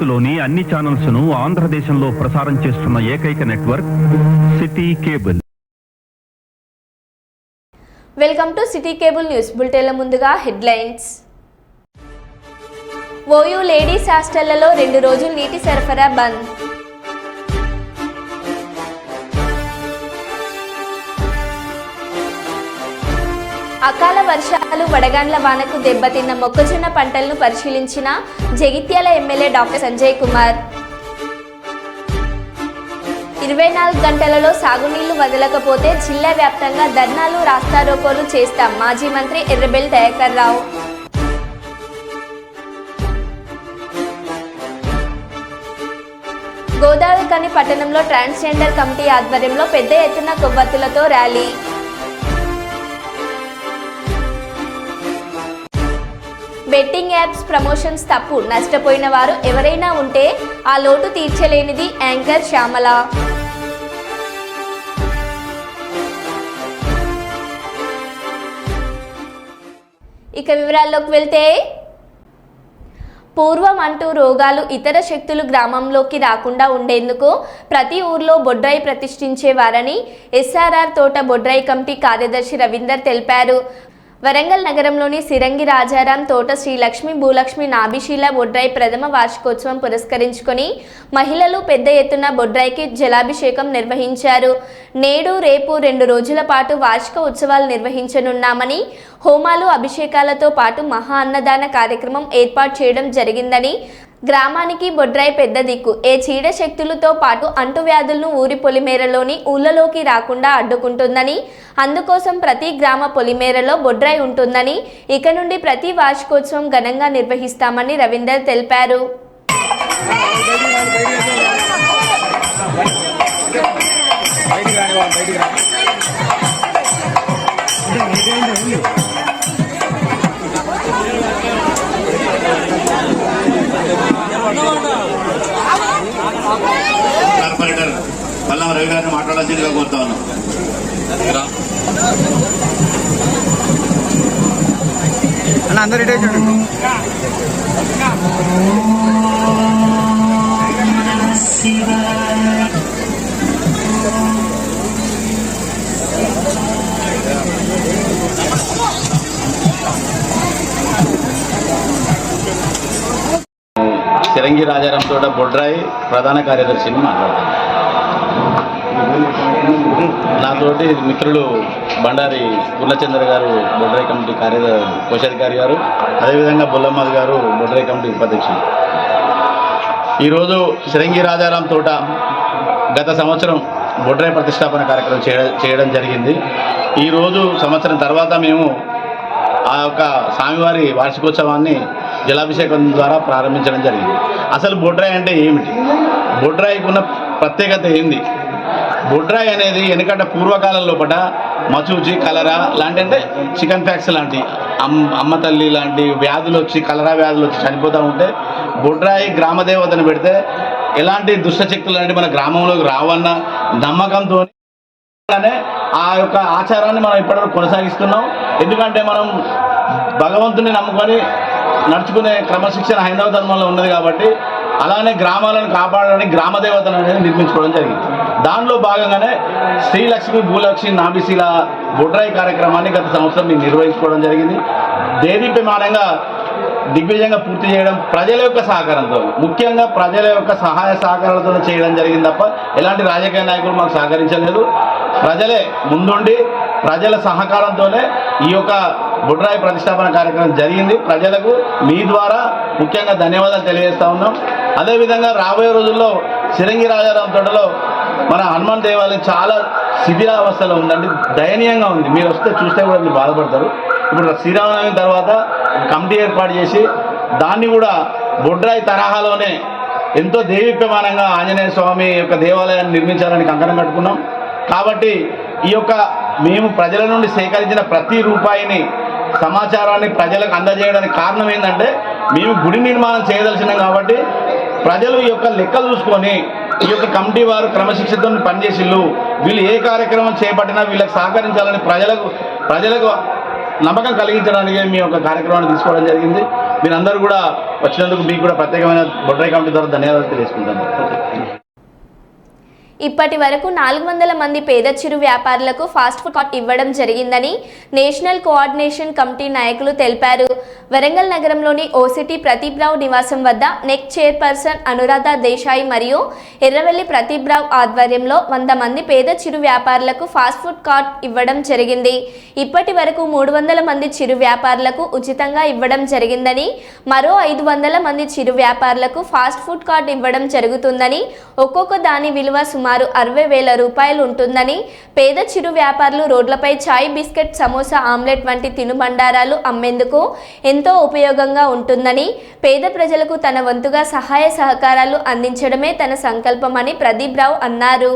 భారత్లోని అన్ని ఛానల్స్ ను ఆంధ్రదేశంలో ప్రసారం చేస్తున్న ఏకైక network city cable. Welcome to city cable news బులెటిన్ల ముందుగా హెడ్లైన్స్. ఓయూ లేడీస్ హాస్టళ్లలో 2 రోజులు నీటి సరఫరా బంద్. అకాల వర్షాలు వడగాండ్ల వానకు దెబ్బతిన్న మొక్కజొన్న పంటలను పరిశీలించిన జగిత్యాల ఎమ్మెల్యే డాక్టర్ సంజయ్ కుమార్. 24 గంటలలో సాగునీళ్లు వదలకపోతే జిల్లా వ్యాప్తంగా ధర్నాలు రాస్తారోకోలు చేస్తాం మాజీ మంత్రి ఎర్రబెల్లి దయాకర్ రావు. గోదావరిఖని పట్టణంలో ట్రాన్స్జెండర్ కమిటీ ఆధ్వర్యంలో పెద్ద ఎత్తున కొవ్వొత్తులతో ర్యాలీ. బెట్టింగ్ యాప్స్ ప్రమోషన్స్ తప్పు, నష్టపోయిన వారు ఎవరైనా ఉంటే ఆ లోటు తీర్చలేనిది యాంకర్ శ్యామల. ఇక వివరాల్లోకి వెళ్తే, పూర్వం అంటూ రోగాలు ఇతర శక్తులు గ్రామంలోకి రాకుండా ఉండేందుకు ప్రతి ఊర్లో బొడ్రాయి ప్రతిష్ఠించేవారని ఎస్ఆర్ఆర్ తోట బొడ్రాయి కమిటీ కార్యదర్శి రవీందర్ తెలిపారు. వరంగల్ నగరంలోని సిరంగి రాజారాం తోట శ్రీలక్ష్మి భూలక్ష్మి నాభిశీల బొడ్రాయి ప్రథమ వార్షికోత్సవం పురస్కరించుకొని మహిళలు పెద్ద ఎత్తున బొడ్రాయికి జలాభిషేకం నిర్వహించారు. నేడు రేపు 2 రోజుల పాటు వార్షిక ఉత్సవాలు నిర్వహించనున్నామని, హోమాలు అభిషేకాలతో పాటు మహా అన్నదాన కార్యక్రమం ఏర్పాటు చేయడం జరిగిందని, గ్రామానికి బొడ్రాయి పెద్ద దిక్కు, ఏ చీడ శక్తులతో పాటు అంటువ్యాధులను ఊరి పొలిమేరలోని ఊళ్ళలోకి రాకుండా అడ్డుకుంటుందని, అందుకోసం ప్రతి గ్రామ పొలిమేరలో బొడ్రాయి ఉంటుందని, ఇక నుండి ప్రతి వార్షికోత్సవం ఘనంగా నిర్వహిస్తామని రవీందర్ తెలిపారు. కార్పొరేటర్ పల్లం రవి గారిని మాట్లాడాల్సిందిగా కోరుతా ఉన్నాం. అందరు ఇటే చూడండి. సిరంగి రాజారాం తోట బొడ్రాయి ప్రధాన కార్యదర్శిని మాట్లాడతాను. నాతోటి మిత్రులు బండారి పూర్ణచంద్ర గారు బొడ్రాయి కమిటీ కోశాధికారి గారు, అదేవిధంగా బుల్లమ్మద్ గారు బొడ్రాయి కమిటీ ఉపాధ్యక్షులు. ఈరోజు సిరంగి రాజారాం తోట గత సంవత్సరం బొడ్రాయి ప్రతిష్టాపన కార్యక్రమం చేయడం జరిగింది. ఈరోజు సంవత్సరం తర్వాత మేము ఆ యొక్క స్వామివారి వార్షికోత్సవాన్ని జలాభిషేకం ద్వారా ప్రారంభించడం జరిగింది. అసలు బొడ్రాయి అంటే ఏమిటి, బొడ్రాయికి ఉన్న ప్రత్యేకత ఏంది? బొడ్రాయి అనేది వెనుకట పూర్వకాలం లోపల మచూచి, కలరా లాంటి, అంటే చికెన్ ఫ్యాక్స్ లాంటి, అమ్మ తల్లి లాంటి వ్యాధులు వచ్చి, కలరా వ్యాధులు వచ్చి చనిపోతూ ఉంటే బొడ్రాయి గ్రామదేవతను పెడితే ఎలాంటి దుష్టశక్తులు లాంటి మన గ్రామంలోకి రావన్న నమ్మకంతో ఆ యొక్క ఆచారాన్ని మనం ఇప్పటివరకు కొనసాగిస్తున్నాం. ఎందుకంటే మనం భగవంతుని నమ్ముకొని నడుచుకునే క్రమశిక్షణ హైందవ ధర్మంలో ఉన్నది కాబట్టి, అలానే గ్రామాలను కాపాడడానికి గ్రామదేవతను అనేది నిర్మించుకోవడం జరిగింది. దానిలో భాగంగానే శ్రీలక్ష్మి భూలక్ష్మి నాభిశీల బొడ్రాయి కార్యక్రమాన్ని గత సంవత్సరం మేము నిర్వహించుకోవడం జరిగింది. దేదీప్యమానంగా దిగ్విజయంగా పూర్తి చేయడం ప్రజల యొక్క సహకారంతో, ముఖ్యంగా ప్రజల యొక్క సహాయ సహకారాలతో చేయడం జరిగింది తప్ప ఎలాంటి రాజకీయ నాయకులు మాకు సహకరించలేదు. ప్రజలే ముందుండి ప్రజల సహకారంతోనే ఈ యొక్క బొడ్రాయి ప్రతిష్టాపన కార్యక్రమం జరిగింది. ప్రజలకు మీ ద్వారా ముఖ్యంగా ధన్యవాదాలు తెలియజేస్తా ఉన్నాం. అదేవిధంగా రాబోయే రోజుల్లో సిరంగి రాజారాం తోటలో మన హనుమాన్ దేవాలయం చాలా శిథిలావస్థలో ఉందండి, దయనీయంగా ఉంది. మీరు వస్తే చూస్తే కూడా మీరు బాధపడతారు. ఇప్పుడు శ్రీరామనవమి తర్వాత కమిటీ ఏర్పాటు చేసి దాన్ని కూడా బొడ్రాయి తరహాలోనే ఎంతో దేవీప్యమానంగా ఆంజనేయ స్వామి యొక్క దేవాలయాన్ని నిర్మించాలని కంకణం కట్టుకున్నాం. కాబట్టి ఈ యొక్క మేము ప్రజల నుండి సేకరించిన ప్రతి రూపాయిని, సమాచారాన్ని ప్రజలకు అందజేయడానికి కారణం ఏంటంటే, మేము గుడి నిర్మాణం చేయదలిచినాం కాబట్టి ప్రజలు ఈ యొక్క లెక్కలు చూసుకొని ఈ యొక్క కమిటీ వారు క్రమశిక్షణతో పనిచేసిళ్ళు, వీళ్ళు ఏ కార్యక్రమం చేపట్టినా వీళ్ళకి సహకరించాలని ప్రజలకు నమ్మకం కలిగించడానికి మీ యొక్క కార్యక్రమాన్ని తీసుకోవడం జరిగింది. మీరందరూ కూడా వచ్చినందుకు మీకు కూడా ప్రత్యేకమైన బొడ్రాయి కమిటీ ద్వారా ధన్యవాదాలు తెలియజేసుకుంటాను. ఇప్పటి వరకు 400 మంది పేద చిరు వ్యాపారులకు ఫాస్ట్ ఫుడ్ కార్ట్ ఇవ్వడం జరిగిందని నేషనల్ కోఆర్డినేషన్ కమిటీ నాయకులు తెలిపారు. వరంగల్ నగరంలోని ఓసిటీ ప్రదీప్రావు నివాసం వద్ద నెక్ చైర్పర్సన్ అనురాధ దేశాయి మరియు ఎర్రవెల్లి ప్రదీప్రావు ఆధ్వర్యంలో 100 మంది పేద చిరు వ్యాపారులకు ఫాస్ట్ ఫుడ్ కార్ట్ ఇవ్వడం జరిగింది. ఇప్పటి వరకు 300 మంది చిరు వ్యాపారులకు ఉచితంగా ఇవ్వడం జరిగిందని, మరో 500 మంది చిరు వ్యాపారులకు ఫాస్ట్ ఫుడ్ కార్ట్ ఇవ్వడం జరుగుతుందని, ఒక్కొక్క దాని విలువ సుమారు 60,000 రూపాయలు ఉంటుందని, పేద చిరు వ్యాపారులు రోడ్లపై చాయ్, బిస్కెట్, సమోసా, ఆమ్లెట్ వంటి తినుబండారాలు అమ్మేందుకు ఎంతో ఉపయోగంగా ఉంటుందని, పేద ప్రజలకు తన వంతుగా సహాయ సహకారాలు అందించడమే తన సంకల్పమని ప్రదీప్ రావు అన్నారు.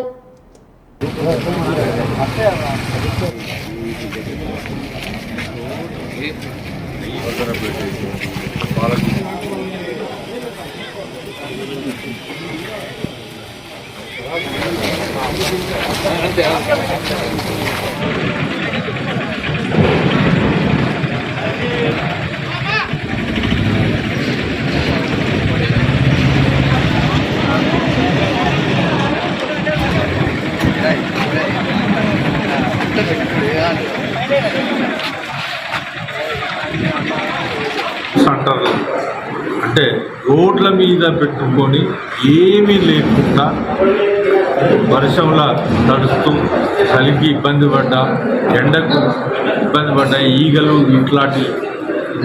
సెంటర్లు అంటే రోడ్ల మీద పెట్టుకొని ఏమీ లేకుండా వర్షంలో తడుస్తూ చలికి ఇబ్బంది పడ్డా, ఎండకు ఇబ్బంది పడ్డా, ఈగలు ఇట్లాంటి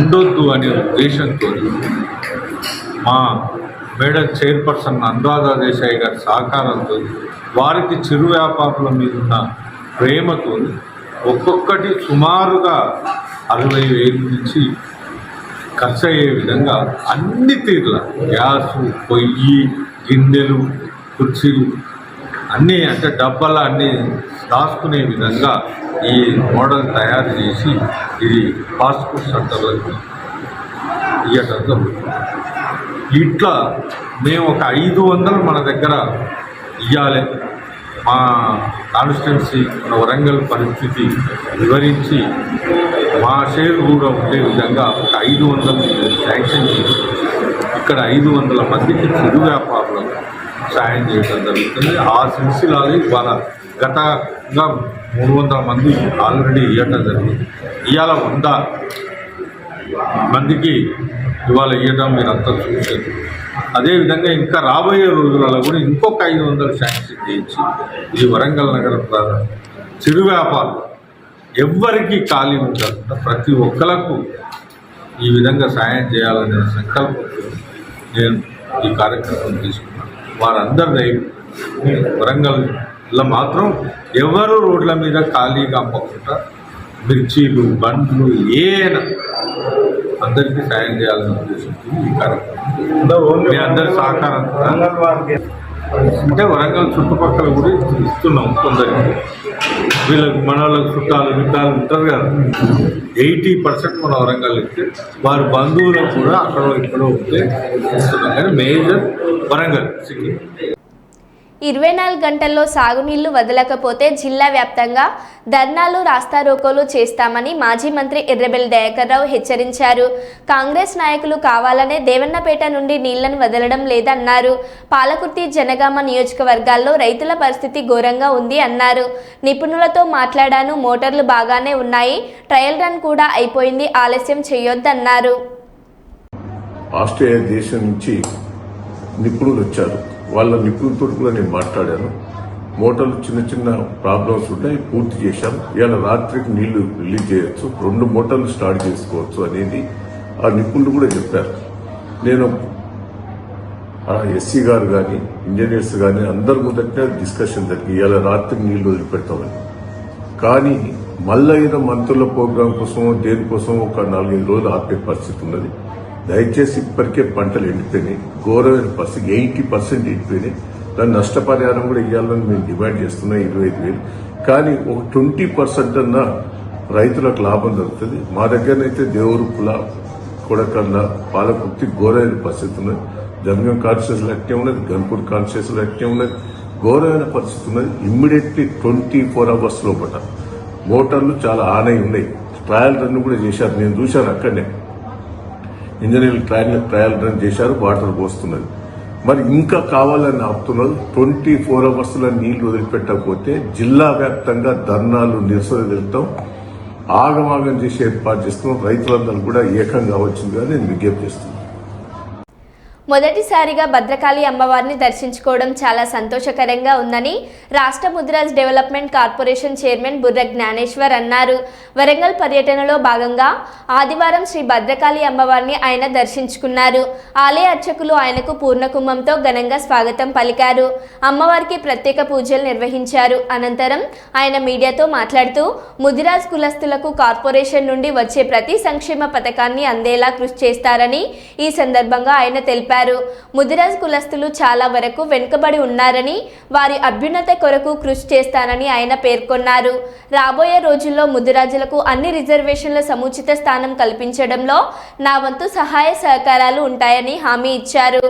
ఉండొద్దు అనే ఉద్దేశంతో మా మేడం చైర్పర్సన్ అనురాధ దేశాయి గారి సహకారంతో, వారికి చిరు వ్యాపారుల మీద ఉన్న ప్రేమతో ఒక్కొక్కటి సుమారుగా 60,000 నుంచి ఖర్చు అయ్యే విధంగా అన్ని తీర్ల గ్యాసు, పొయ్యి, గిన్నెలు, కుర్చీలు అన్నీ అంటే డబ్బాల అన్నీ దాచుకునే విధంగా ఈ మోడల్ తయారు చేసి ఇది ఫాస్ట్ ఫుడ్ సెంటర్లకు ఇవ్వడం జరుగుతుంది. ఇట్లా మేము ఒక 500 మన దగ్గర ఇవ్వాలి. మా కాన్స్టిట్యున్సీ మన వరంగల్ పరిస్థితి వివరించి మా షేర్ కూడా ఉండే విధంగా ఒక 500 శాంక్షన్ చేసి ఇక్కడ 500 మందికి చిరు వ్యాపారులకు సాయం చేయడం జరుగుతుంది. ఆ సిల్సిలాలో ఇవాళ గతంగా 300 మంది ఆల్రెడీ ఇవ్వటం జరిగింది. ఇవాళ 100 మందికి ఇవాళ ఇవ్వడం మీరంతా చూశారు. అదేవిధంగా ఇంకా రాబోయే రోజులలో కూడా ఇంకొక 500 శాంక్షన్ చేయించి ఈ వరంగల్ నగర చిరు వ్యాపారం ఎవ్వరికీ ఖాళీ ఉండకుండా ప్రతి ఒక్కరికి ఈ విధంగా సాయం చేయాలనే సంకల్పంతో నేను ఈ కార్యక్రమం తీసుకున్నాను. వారందరి వరంగల్లో మాత్రం ఎవరు రోడ్ల మీద ఖాళీగా అమ్మకుండా మిర్చీలు, బండ్లు ఏనా అందరికీ సాయం చేయాలని ఉద్దేశంతో ఈ కార్యక్రమం మీ అందరి సహకారం అంటే వరంగల్ చుట్టుపక్కల కూడా ఇస్తున్నాం. కొందరికి వీళ్ళకి మన వాళ్ళకి చుట్టాలు ఉంటారు కదా, 80% మన వరంగల్ ఇస్తే వారి బంధువులకు కూడా అక్కడ ఇక్కడ ఉంటే ఇస్తున్నాం. కానీ మేజర్ వరంగల్ సిటీ. 24 గంటల్లో సాగునీళ్లు వదలకపోతే జిల్లా వ్యాప్తంగా ధర్నాలు, రాస్తారోకోలు చేస్తామని మాజీ మంత్రి ఎర్రబెల్లి దయాకర్ రావు హెచ్చరించారు. కాంగ్రెస్ నాయకులు కావాలనే దేవన్నపేట నుండి నీళ్లను వదలడం లేదన్నారు. పాలకుర్తి, జనగామ నియోజకవర్గాల్లో రైతుల పరిస్థితి ఘోరంగా ఉంది అన్నారు. నిపుణులతో మాట్లాడాను, మోటార్లు బాగానే ఉన్నాయి, ట్రయల్ రన్ కూడా అయిపోయింది, ఆలస్యం చేయొద్దన్నారు. ఆస్ట్రేలియా దేశం నుంచి నిపుణులు వచ్చారు. వాళ్ళ నిపుణులతో కూడా నేను మాట్లాడాను. మోటార్లు చిన్న చిన్న ప్రాబ్లమ్స్ ఉంటాయి, పూర్తి చేశాం. ఇవాళ రాత్రికి నీళ్లు రిలీజ్ చేయొచ్చు, 2 మోటార్లు స్టార్ట్ చేసుకోవచ్చు అనేది ఆ నిపుణులు కూడా చెప్పారు. నేను ఎస్సీ గారు కానీ ఇంజనీర్స్ కానీ అందరి మొదట డిస్కషన్ జరిగి ఇవాళ రాత్రికి నీళ్లు వదిలిపెడతామని. కానీ మళ్ళీ ఏదో మంత్రుల ప్రోగ్రాం కోసం దేనికోసం ఒక 4-5 రోజులు ఆపే పరిస్థితి ఉన్నది. దయచేసి ఇప్పటికే పంటలు ఎండిపోయినాయి, ఘోరమైన పరిస్థితి, 80% ఎండిపోయినాయి. దాని నష్టపరిహారం కూడా ఇవ్వాలని మేము డిమాండ్ చేస్తున్నాం, 25,000. కానీ ఒక 20% అన్నా రైతులకు లాభం దొరుకుతుంది. మా దగ్గరనైతే దేవరుపుల, కొడకళ్ళ, పాలకుర్తి ఘోరమైన పరిస్థితి ఉన్నది. జనగం కాన్స్టిట్యూన్సీలో అట్టే ఉన్నది, గన్పూర్ కాన్స్టిట్యూన్సీలో అట్టే ఉన్నది, ఘోరమైన పరిస్థితి ఉన్నది. ఇమ్మీడియట్లీ 24 hours లోపల మోటార్లు చాలా ఆనై ఉన్నాయి. ట్రయల్ రన్ కూడా చేశారు, నేను చూశాను అక్కడనే. ఇంజనీర్లు ట్రయల్ రన్ చేశారు, వాటర్ పోస్తున్నది. మరి ఇంకా కావాలని ఆపుతున్నారు. 24 hours నీళ్లు వదిలిపెట్టకపోతే జిల్లా వ్యాప్తంగా ధర్నాలు, నిరసన తెలుపుతాం, ఆగమాగం చేసి ఏర్పాటు చేస్తున్నాం. రైతులందరూ కూడా ఏకం కావచ్చిందిగా నేను విజ్ఞప్తి చేస్తున్నాను. మొదటిసారిగా భద్రకాళి అమ్మవారిని దర్శించుకోవడం చాలా సంతోషకరంగా ఉందని రాష్ట్ర ముదిరాజ్ డెవలప్మెంట్ కార్పొరేషన్ చైర్మన్ బుర్ర జ్ఞానేశ్వర్ అన్నారు. వరంగల్ పర్యటనలో భాగంగా ఆదివారం శ్రీ భద్రకాళి అమ్మవారిని ఆయన దర్శించుకున్నారు. ఆలయ అర్చకులు ఆయనకు పూర్ణకుంభంతో ఘనంగా స్వాగతం పలికారు. అమ్మవారికి ప్రత్యేక పూజలు నిర్వహించారు. అనంతరం ఆయన మీడియాతో మాట్లాడుతూ ముదిరాజ్ కులస్తులకు కార్పొరేషన్ నుండి వచ్చే ప్రతి సంక్షేమ పథకాన్ని అందేలా కృషి చేస్తారని ఈ సందర్భంగా ఆయన తెలిపారు. ముదిరాజ్ కులస్తులు చాలా వరకు వెనుకబడి ఉన్నారని, వారి అభ్యున్నత కొరకు కృషి చేస్తానని ఆయన పేర్కొన్నారు. రాబోయే రోజుల్లో ముదిరాజులకు అన్ని రిజర్వేషన్ల సముచిత స్థానం కల్పించడంలో నా వంతు సహాయ సహకారాలు ఉంటాయని హామీ ఇచ్చారు.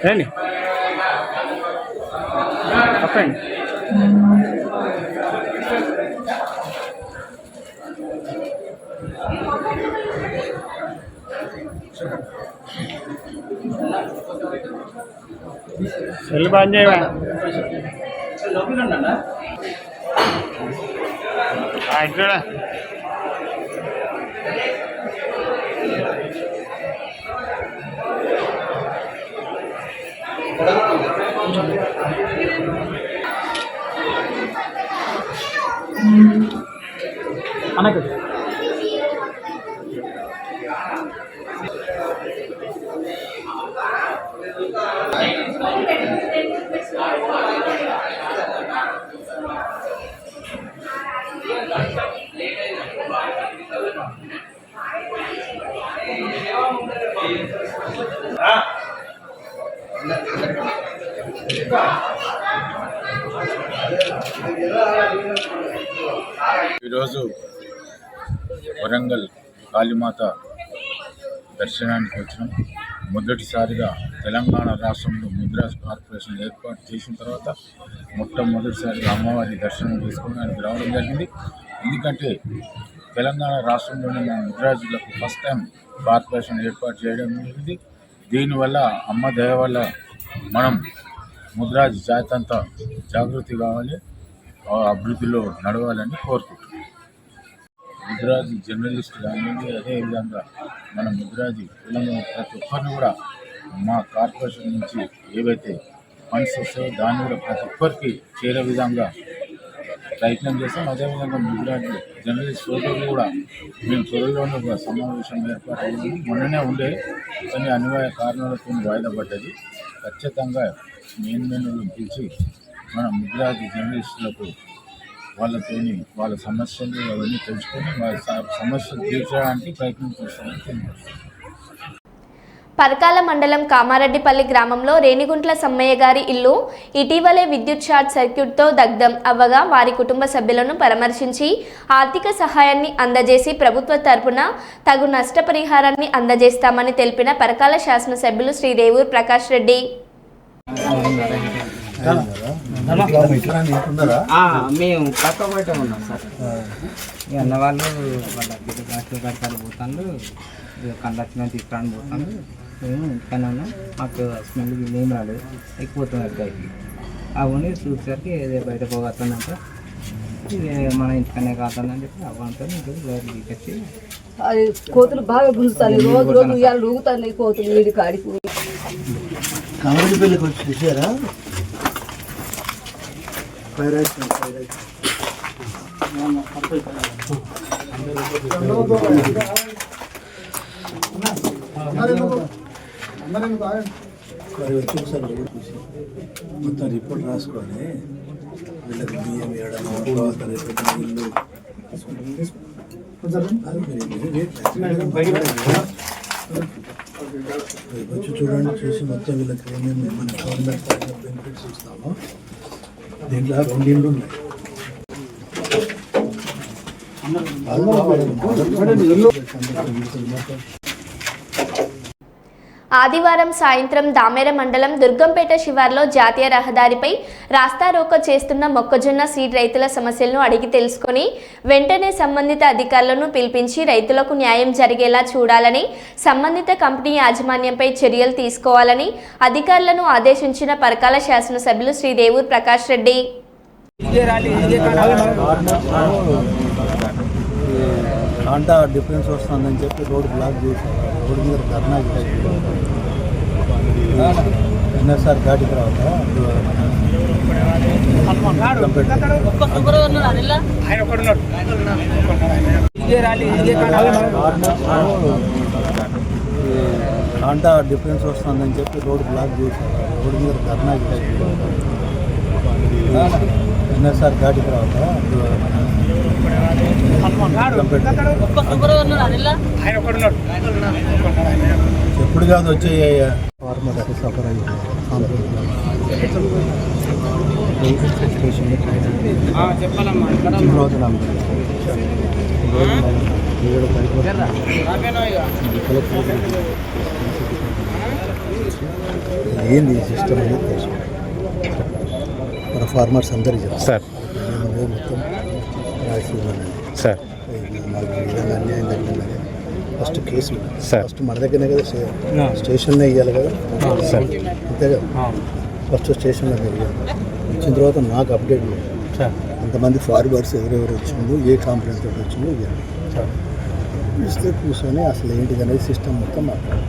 రండి చెప్పండి. సెల్ బంద్ చేయవా? చూడ అనకు ఈరోజు వరంగల్ కాళీమాత దర్శనానికి వచ్చినాం. మొదటిసారిగా తెలంగాణ రాష్ట్రంలో ముదిరాజ్ కార్పొరేషన్ ఏర్పాటు చేసిన తర్వాత మొట్టమొదటిసారిగా అమ్మవారి దర్శనం చేసుకోవడానికి రావడం జరిగింది. ఎందుకంటే తెలంగాణ రాష్ట్రంలోని మన ముదిరాజులకు ఫస్ట్ టైం కార్పొరేషన్ ఏర్పాటు చేయడం జరిగింది. దీనివల్ల అమ్మ దయ వల్ల మనం ముదిరాజ్ జాతి అంతా జాగృతి కావాలి, అభివృద్ధిలో నడవాలని కోరుకుంటున్నాం. ముదిరాజు జర్నలిస్ట్ కానివ్వండి, అదేవిధంగా మన ముదిరాజు కులంలో ప్రతి ఒక్కరిని కూడా మా కార్పొరేషన్ నుంచి ఏవైతే ఫండ్స్ వస్తాయో దాన్ని కూడా ప్రతి ఒక్కరికి చేరే విధంగా ప్రయత్నం చేస్తాం. అదేవిధంగా ముదిరాజు జర్నలిస్ట్ సోదరులు కూడా మేము త్వరలోనే ఒక సమావేశం ఏర్పాటు అయ్యింది. మొన్ననే ఉండే కొన్ని అనివార్య కారణాలతో వాయిదా పడ్డది. ఖచ్చితంగా మెయిన్ పిలిచి మన ముదిరాజు జర్నలిస్టులకు వాళ్ళతోని వాళ్ళ సమస్యలు అవన్నీ తెలుసుకొని వాళ్ళ సమస్యలు తీర్చడానికి ప్రయత్నం చేస్తామని తెలియజేస్తాం. పరకాల మండలం కామారెడ్డిపల్లి గ్రామంలో రేణిగుంట్ల సమ్మయ్య గారి ఇల్లు ఇటీవలే విద్యుత్ షార్ట్ సర్క్యూట్తో దగ్ధం అవ్వగా వారి కుటుంబ సభ్యులను పరామర్శించి ఆర్థిక సహాయాన్ని అందజేసి ప్రభుత్వ తరపున తగు నష్టపరిహారాన్ని అందజేస్తామని తెలిపిన పరకాల శాసనసభ్యులు శ్రీ రేవూరు ప్రకాష్ రెడ్డి. మేము పక్క బయట ఉన్నాం సార్. ఈ అన్న వాళ్ళు వాళ్ళ గిట్టు కడతారు పోతాను, కండక్షన్ తీసుకురాని పోతాను. మేము ఇంటికన్నా ఉన్నాం, మాకు స్మెల్ ఏం రాలేదు, ఎక్కిపోతున్నారు గైకి. అవన్నీ చూసేసరికి ఏదో బయట పోగొస్తుందంటే మన ఇంటికనే కాదని చెప్పి అవ్వంతా బయట తీసుకొచ్చి అది కోతులు బాగా గుంజుతాయి, రోజు రోజు ఇవాళ ఊగుతాయి కోతులు వీడి కాడికి. కమరి పిల్లకి వచ్చి చూసారా? మొత్తం రిపోర్ట్ రాసుకొని వీళ్ళకి బియ్యం వేయడం, ఇల్లు వచ్చి చూడండి, చూసి మొత్తం వీళ్ళకి ఏమేమి మన గవర్నమెంట్ బెనిఫిట్స్ ఇస్తామో. దీంట్లో 2 ఇళ్ళు ఉన్నాయి. ఆదివారం సాయంత్రం దామెర మండలం దుర్గంపేట శివార్లో జాతీయ రహదారిపై రాస్తారోకో చేస్తున్న మొక్కజొన్న సీడ్ రైతుల సమస్యలను అడిగి తెలుసుకొని వెంటనే సంబంధిత అధికారులను పిలిపించి రైతులకు న్యాయం జరిగేలా చూడాలని, సంబంధిత కంపెనీ యాజమాన్యంపై చర్యలు తీసుకోవాలని అధికారులను ఆదేశించిన పరకాల శాసనసభ్యులు శ్రీ రేవూరు ప్రకాష్ రెడ్డి. కాంటా డిఫరెన్స్ వస్తుందని చెప్పి రోడ్ బ్లాక్ చేసి రోడ్డు మీద ధర్నా ఎన్ఎస్ఆర్ ఘాటి తర్వాత కాంటా డిఫరెన్స్ వస్తుందని చెప్పి రోడ్ బ్లాక్ చేసి రోడ్డు మీద ధర్నా ఎన్ఎస్ఆర్ ఘాటి తర్వాత ఎప్పుడు కాదు వచ్చే ఫార్మర్ సఫర్ అయ్యింది. ఏంది సిస్టమ్ అనేది తెలుసు మన ఫార్మర్స్ అందరికీ సార్. మొత్తం రాసి సార్ మాకు ఈ విధంగా అన్యాయం జరిగిందని ఫస్ట్ కేసు ఫస్ట్ మన దగ్గరనే కదా స్టేషన్లో ఇవ్వాలి కదా సార్, అంతే కదా. ఫస్ట్ స్టేషన్లో జరిగారు, వచ్చిన తర్వాత నాకు అప్డేట్ లేదు అంతమంది ఫార్వర్డ్స్ ఎవరెవరు వచ్చిందో, ఏ కంప్లైంట్ తోటి వచ్చిందో ఇవ్వాలి ఇస్తే కూర్చొని అసలు ఏంటిది అనేది సిస్టమ్ మొత్తం మాట్లాడాలి,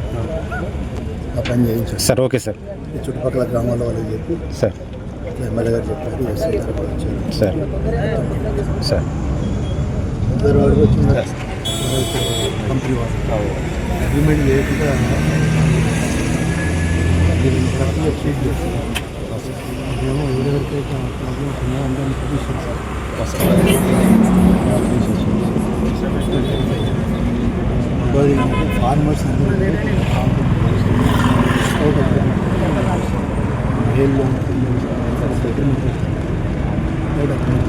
ఆ పని చేయించారు సార్. Okay sir. ఈ చుట్టుపక్కల గ్రామాల వాళ్ళకి చెప్పి సార్ ఎమ్మెల్యే గారు చెప్పారు, ఎస్ఐ గారు వచ్చారు సార్. సార్ ఇద్దరు వాడికి వచ్చింది కంపెనీ వాళ్ళు అగ్రిమెంట్ చేయకుండా ట్రీట్ చేస్తారు. ఏమో ఎవరెవరికైతే అందరినీ చూపిస్తారు ఫార్మర్స్ అందరూ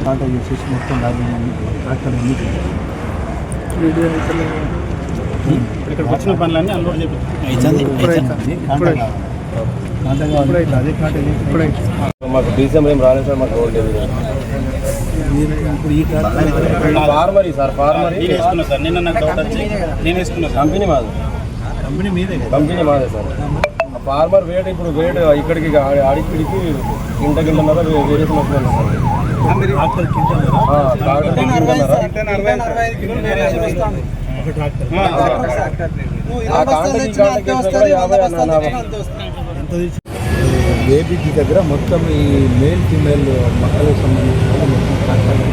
కాంటాక్ట్ చేసేసి మొత్తం ట్రాక్టర్ అన్ని ఇక్కడ వచ్చిన పనులన్నీ అన్లోడ్ చేయాలి. మాకు డీసీఎం ఏం రాలేదు సార్, మాకు రోడ్ లేదు. ఇప్పుడు ఈ ఫార్మరీ సార్, ఫార్మరీ వేసుకున్నా సార్. నిన్న నాకు డౌట్ వచ్చి నేను వేసుకున్నా. కంపెనీ మాది, కంపెనీ మీదే, కంపెనీ మాదే సార్. ఫార్మర్ వేట్ ఇప్పుడు వేట్ ఇక్కడికి ఆడిక్కడికి గింటన్నర వేరియేషన్ వస్తుంది సార్. ఏబీటీ దగ్గర మొత్తం ఈ మేల్ ఫీమేల్ మక్కలకు సంబంధించిన మొత్తం ట్రాక్టర్లు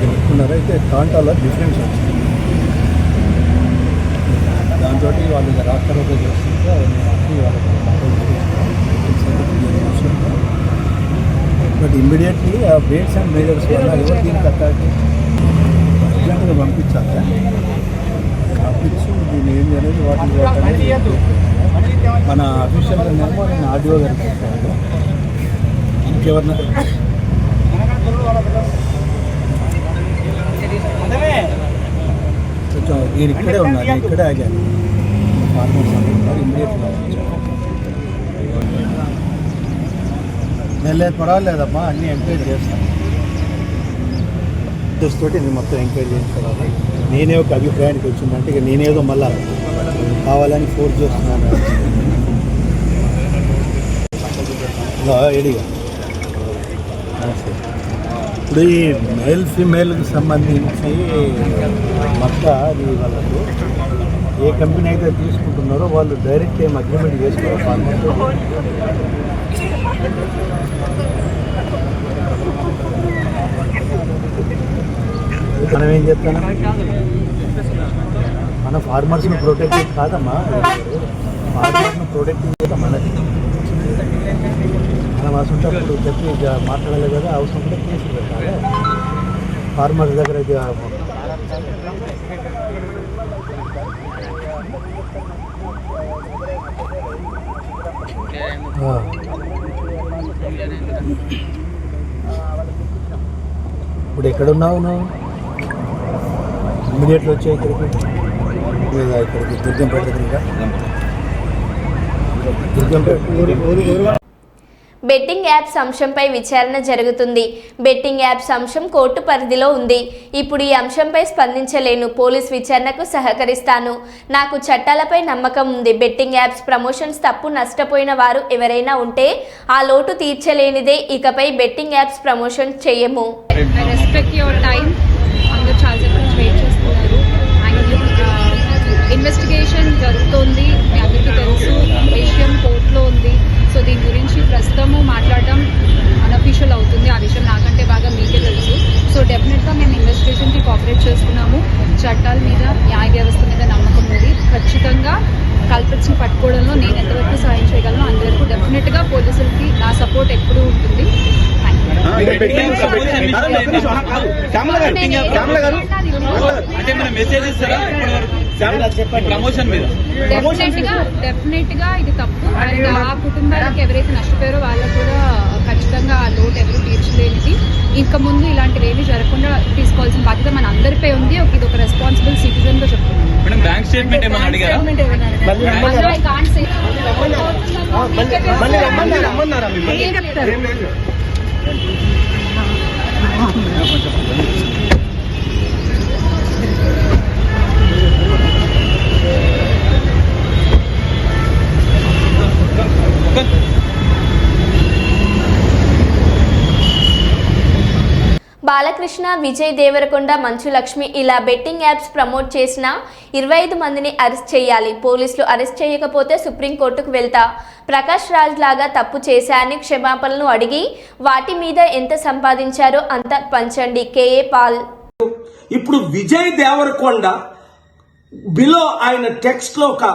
పెట్టుకున్నారు. అయితే కాంటాలో డిఫరెన్స్ వచ్చింది, దాంతో వాళ్ళు రాష్ట్రంలో చేస్తుంటే బట్ ఇమ్మీడియట్లీ ఆ వెయిట్స్ అండ్ మెజర్స్ వల్ల ఎవరు దీనికి అక్కడికి అర్జెంట్గా పంపించాలి. పంపించి దీన్ని ఏంటి అనేది వాటిని మన అఫీషియల్గానేమో నేను ఆర్డీఓ గారికి చెప్పాను, ఇంకెవరిన కొంచెం నేను ఇక్కడే ఉన్నాను, నేను ఇక్కడే ఆగాను. ఫార్మర్స్ అందరూ ఇమ్మీడియట్గా నేను లేదు పర్వాలేదమ్మా, అన్నీ ఎంకరేజ్ చేస్తాను. తోటి నేను మొత్తం ఎంకరేజ్ చేయించుకోవాలి. నేనే ఒక అభిప్రాయానికి వచ్చిందంటే ఇక నేనేదో మళ్ళా కావాలని ఫోర్స్ చేస్తున్నాను. ఎడిగా ఇప్పుడు ఈ మేల్ ఫీమేల్కి సంబంధించి మొత్తం అది వాళ్ళకు ఏ కంపెనీ అయితే తీసుకుంటున్నారో వాళ్ళు డైరెక్ట్ ఏం అగ్రిమెంట్ చేసుకోవాలి ఫార్మర్తో. మనం ఏం చెప్తాను, మన ఫార్మర్స్ని ప్రొటెక్ట్ కాదమ్మా, ఫార్మర్స్ని ప్రొటెక్ట్ చేద్దాం మనది. మనం అసలు చెప్పి మాట్లాడాలి కదా, అవసరం కూడా కేసులు పెట్టాలి ఫార్మర్స్ దగ్గర. ఇప్పుడు ఎక్కడున్నావు నువ్వు? ఇమ్మీడియట్గా వచ్చే ఇక్కడికి దుర్గంపేట దగ్గర. బెట్టింగ్ యాప్స్ అంశంపై విచారణ జరుగుతుంది. బెట్టింగ్ యాప్స్ అంశం కోర్టు పరిధిలో ఉంది. ఇప్పుడు ఈ అంశంపై స్పందించలేను. పోలీస్ విచారణకు సహకరిస్తాను. నాకు చట్టాలపై నమ్మకం ఉంది. బెట్టింగ్ యాప్స్ ప్రమోషన్స్ తప్పు నష్టపోయిన వారు ఎవరైనా ఉంటే ఆ లోటు తీర్చలేనిదే. ఇకపై బెట్టింగ్ యాప్స్ ప్రమోషన్ చేయము. ఇన్వెస్టిగేషన్ జరుగుతోంది, మీ అందరికీ తెలుసు. విషయం కోర్టులో ఉంది. సో దీని గురించి ప్రస్తుతము మాట్లాడడం అన్అఫీషియల్ అవుతుంది. ఆ విషయం నాకంటే బాగా మీకే తెలుసు. సో డెఫినెట్గా మేము ఇన్వెస్టిగేషన్కి కోఆపరేట్ చేస్తున్నాము. చట్టాల మీద, న్యాయ వ్యవస్థ మీద నమ్మకం ఉంది. ఖచ్చితంగా కల్పిట్స్ని పట్టుకోవడంలో నేను ఎంతవరకు సాయం చేయగలను అంతవరకు డెఫినెట్గా పోలీసులకి నా సపోర్ట్ ఎప్పుడూ ఉంటుంది. డెఫినెట్ గా ఇది తప్పు. అండ్ ఆ కుటుంబాలకు ఎవరైతే నష్టపోయారో వాళ్ళకు కూడా ఖచ్చితంగా ఆ లోటు ఎవరు తీర్చలేనిది. ఇంకా ముందు ఇలాంటివి ఏమీ జరగకుండా తీసుకోవాల్సిన బాధ్యత మన అందరిపై ఉంది. ఇది ఒక రెస్పాన్సిబుల్ సిటిజన్ గా చెప్తున్నాను. బ్యాంక్ స్టేట్మెంట్ ఏమన్నా అడిగారా? బాలకృష్ణ, విజయ్ దేవరకొండ, మంచు లక్ష్మి ఇలా బెట్టింగ్ యాప్స్ ప్రమోట్ చేసిన 25 మందిని అరెస్ట్ చేయాలి. పోలీసులు అరెస్ట్ చేయకపోతే సుప్రీంకోర్టుకు వెళ్తా. ప్రకాష్ రాజ్ లాగా తప్పు చేశారని క్షమాపణలు అడిగి వాటి మీద ఎంత సంపాదించారో అంత పంచండి. కేఏ పాల్. ఇప్పుడు విజయ్ దేవరకొండ బిలో ఆయన టెక్స్ట్ లో ఒక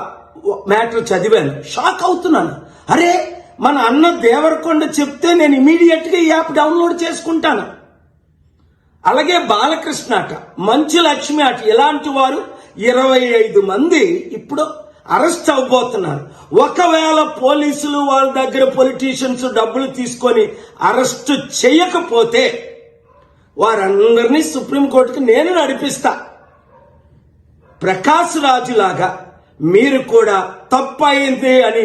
మ్యాటర్ చదివాను, షాక్ అవుతున్నాను. అరే, మన అన్న దేవరకొండ చెప్తే నేను ఇమీడియట్ గా ఈ యాప్ డౌన్లోడ్ చేసుకుంటాను. అలాగే బాలకృష్ణ అట, మంచు లక్ష్మి అట, ఇలాంటి వారు 25 మంది ఇప్పుడు అరెస్ట్ అవబోతున్నారు. ఒకవేళ పోలీసులు వాళ్ళ దగ్గర పొలిటీషియన్స్ డబ్బులు తీసుకొని అరెస్ట్ చేయకపోతే వారందరినీ సుప్రీంకోర్టుకి నేను నడిపిస్తా. ప్రకాష్ రాజు లాగా మీరు కూడా తప్పయింది అని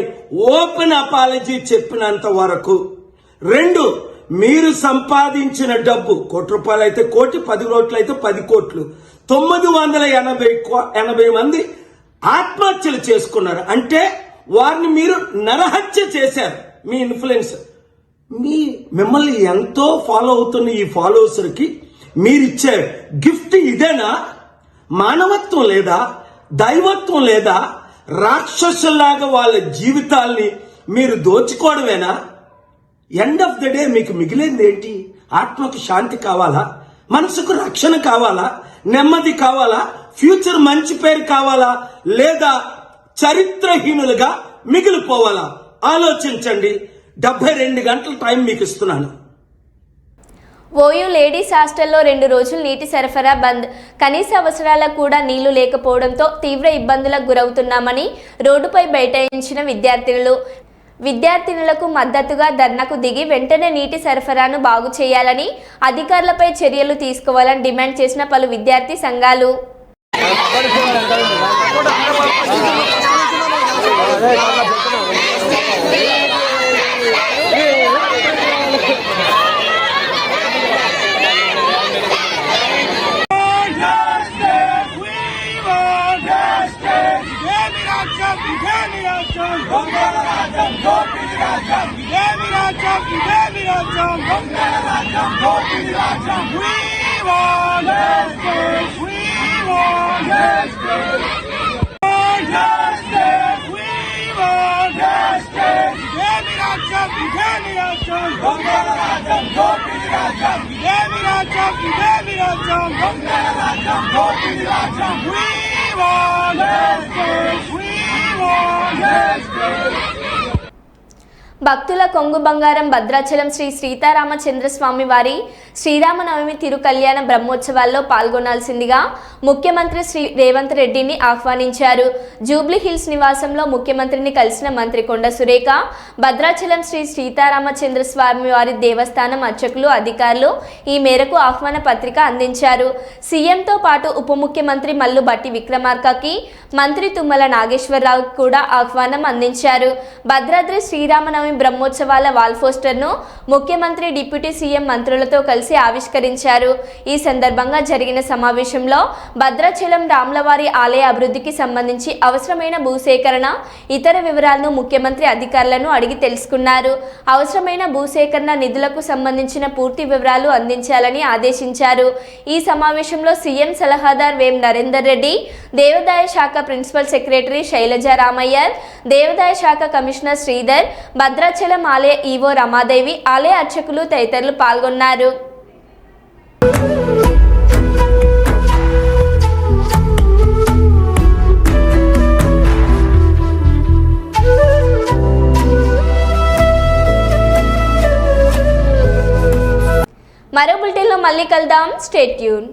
ఓపెన్ అపాలజీ చెప్పినంత వరకు. 2, మీరు సంపాదించిన డబ్బు ₹1 అయితే 1 కోటి, 10 కోట్లు అయితే 10 కోట్లు. 980 మంది ఆత్మహత్యలు చేసుకున్నారు. అంటే వారిని మీరు నరహత్య చేశారు. మీ ఇన్ఫ్లుయెన్స్, మిమ్మల్ని ఎంతో ఫాలో అవుతున్న ఈ ఫాలోవర్స్కి మీరిచ్చే గిఫ్ట్ ఇదేనా? మానవత్వం లేదా? దైవత్వం లేదా? రాక్షసుల్లాగా వాళ్ళ జీవితాల్ని మీరు దోచుకోవడమేనా? ఎండ్ ఆఫ్ ద డే మీకు మిగిలింది ఏంటి? ఆత్మకు శాంతి కావాలా? మనసుకు రక్షణ కావాలా? నెమ్మది కావాలా? ఫ్యూచర్ మంచి పేరు కావాలా? లేదా చరిత్రహీనులుగా మిగిలిపోవాలా? ఆలోచించండి. 72 గంటల టైం మీకు ఇస్తున్నాను. ఓయూ లేడీస్ హాస్టల్లో 2 రోజులు నీటి సరఫరా బంద్. కనీస అవసరాలకు కూడా నీళ్లు లేకపోవడంతో తీవ్ర ఇబ్బందులకు గురవుతున్నామని రోడ్డుపై బైఠాయించిన విద్యార్థినులకు మద్దతుగా ధర్నాకు దిగి వెంటనే నీటి సరఫరాను బాగు చేయాలని, అధికారులపై చర్యలు తీసుకోవాలని డిమాండ్ చేసిన పలు విద్యార్థి సంఘాలు. భక్తుల కొంగు బంగారం భద్రాచలం శ్రీ సీతారామచంద్రస్వామి వారి శ్రీరామనవమి తిరుకల్యాణ బ్రహ్మోత్సవాల్లో పాల్గొనాల్సిందిగా ముఖ్యమంత్రి శ్రీ రేవంత్ రెడ్డిని ఆహ్వానించారు. జూబ్లీ హిల్స్ నివాసంలో ముఖ్యమంత్రిని కలిసిన మంత్రి కొండ సురేఖ భద్రాచలం శ్రీ సీతారామచంద్రస్వామి వారి దేవస్థానం అర్చకులు అధికారులు ఈ మేరకు ఆహ్వాన పత్రిక అందించారు. సీఎంతో పాటు ఉప ముఖ్యమంత్రి మల్లు బట్టి విక్రమార్కకి మంత్రి తుమ్మల నాగేశ్వరరావు కూడా ఆహ్వానం అందించారు. భద్రాద్రి శ్రీరామనవమి బ్రహ్మోత్సవాల వాల్ పోస్టర్ను ముఖ్యమంత్రి డిప్యూటీ సీఎం మంత్రులతో కలిసి ఆవిష్కరించారు. ఈ సందర్భంగా జరిగిన సమావేశంలో భద్రాచలం రామ్లవారి ఆలయ అభివృద్ధికి సంబంధించి అవసరమైన భూసేకరణ ఇతర వివరాలను ముఖ్యమంత్రి అధికారులను అడిగి తెలుసుకున్నారు. అవసరమైన భూసేకరణ నిధులకు సంబంధించిన పూర్తి వివరాలు అందించాలని ఆదేశించారు. ఈ సమావేశంలో సీఎం సలహాదార్ వేం నరేందర్ రెడ్డి, దేవాదాయ శాఖ ప్రిన్సిపల్ సెక్రటరీ శైలజా రామయ్యర్, దేవాదాయ శాఖ కమిషనర్ శ్రీధర్, భద్రాచలం ఆలయ ఈవో రమాదేవి, ఆలయ అర్చకులు తదితరులు పాల్గొన్నారు. మరో బులెటిన్లో మళ్ళీ కలుద్దాం. Stay tune.